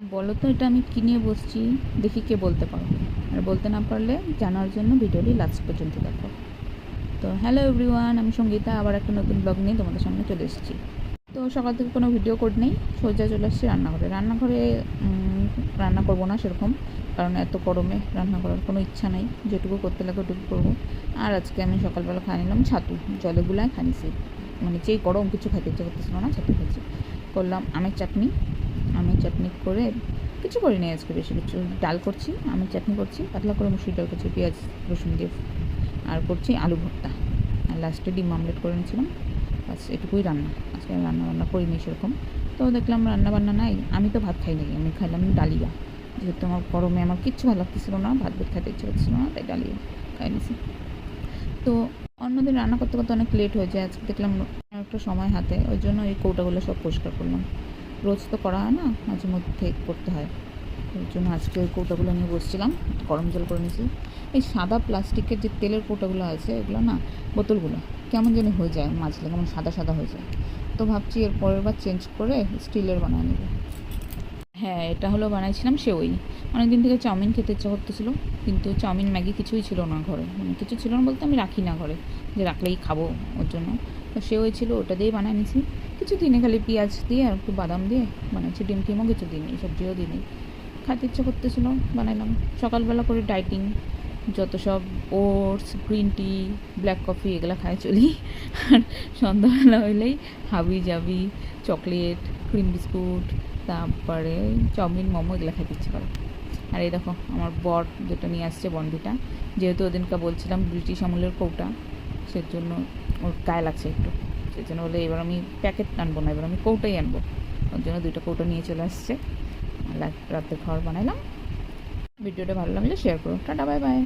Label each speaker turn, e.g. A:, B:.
A: বলো তো এটা আমি কী নিয়ে বসছি, দেখি কে বলতে পারো। আর বলতে না পারলে জানার জন্য ভিডিওটি লাস্ট পর্যন্ত দেখো। তো হ্যালো এভরিওয়ান, আমি সঙ্গীতা আবার একটা নতুন ব্লগ নিয়ে তোমাদের সামনে চলে এসেছি। তো সকাল থেকে কোনো ভিডিও করি নেই, সোজা চলে এসেছি রান্নাঘরে রান্না করবো না সেরকম, কারণ এত গরমে রান্না করার কোনো ইচ্ছা নেই, যেটুকু করতে লাগে ওটুকু করবো। আর আজকে আমি সকালবেলা খাই নিলাম ছাতু, জলে গুলায় খানিছি, মানে যেই গরম কিছু খাইতে ইচ্ছা করতেছিল না, ছাতু খাইছি। করলাম আমের চাটনি করে কিছু করিনি আজকে, বেশি কিছু ডাল করছি, আমের চাটনি করছি, পাতলা করে মুসুর ডাল করছি পেঁয়াজ রসুন দিয়ে, আর করছি আলু ভর্তা, আর লাস্টে ডিম আমলেট করে নিয়েছিলাম। বাস এটুকুই রান্না, আজকে রান্না বান্না করিনি সেরকম। তো দেখলাম রান্না বান্না নাই, আমি তো ভাত খাই নাই, আমি খাইলাম ডালিয়া, যেহেতু আমার গরমে আমার কিচ্ছু ভালো লাগতেছিলো না, ভাত খেতে ইচ্ছে করতেছিলো না, তাই ডালিয়া খাই নিয়েছি। তো অন্যদিন রান্না করতে করতে অনেক লেট হয়ে যায়, আজকে দেখলাম একটা সময় হাতে, ওই জন্য এই কৌটাগুলো সব পরিষ্কার করলাম। রোজ তো করা হয় না, মাঝে মধ্যে করতে হয়, ওই জন্য আজকে ওই কৌটাগুলো নিয়ে বসছিলাম, গরম জল করে নিয়েছি। এই সাদা প্লাস্টিকের যে তেলের কৌটাগুলো আছে এগুলো না, বোতলগুলো কেমন জানি হয়ে যায়, মাজলে কেমন সাদা সাদা হয়ে যায়। তো ভাবছি এর পরের বার চেঞ্জ করে স্টিলের বানায় নেব। হ্যাঁ, এটা হলো বানাইছিলাম সেওই। অনেক দিন থেকে চাউমিন খেতে ইচ্ছা করতেছিল, কিন্তু চাউমিন ম্যাগি কিছুই ছিল না ঘরে, মানে কিছু ছিল না বলতে আমি রাখি না ঘরে, যে রাখলেই খাবো ওর জন্য। তো সেওই ছিল, ওটা দিয়েই বানিয়ে নিয়েছি। কিছু দিনে খালি পেঁয়াজ দিয়ে আর একটু বাদাম দিয়ে বানাচ্ছি, ডিম টিমও কিছু দিইনি, সবজিও দিইনি, খেতে ইচ্ছা করতেছিল বানাইলাম। সকালবেলা করে ডাইটিং, যত সব oats, green tea, black coffee এগুলো খাই চলি। আর সন্ধ্যাবেলা হইলেই হাবি জাবি চকলেট, ক্রিম বিস্কুট, তারপরে চাউমিন, মোমো এগুলো খেতে ইচ্ছে করে। আর এই দেখো আমার বর যেটা নিয়ে আসছে বনভিটা, যেহেতু ওদিনকে বলছিলাম ব্রিটিশ আমলের কৌটা, সেজন্য ওর গায়ে লাগছে একটু, সেজন্য বলে এবার আমি প্যাকেট আনবো না, এবার আমি কৌটাই আনবো। ওর জন্য 2টা কৌটা নিয়ে চলে আসছে। রাতের খাবার বানাইলাম। ভিডিওটা ভালো লাগলে শেয়ার করো, টাটা বাই বাই।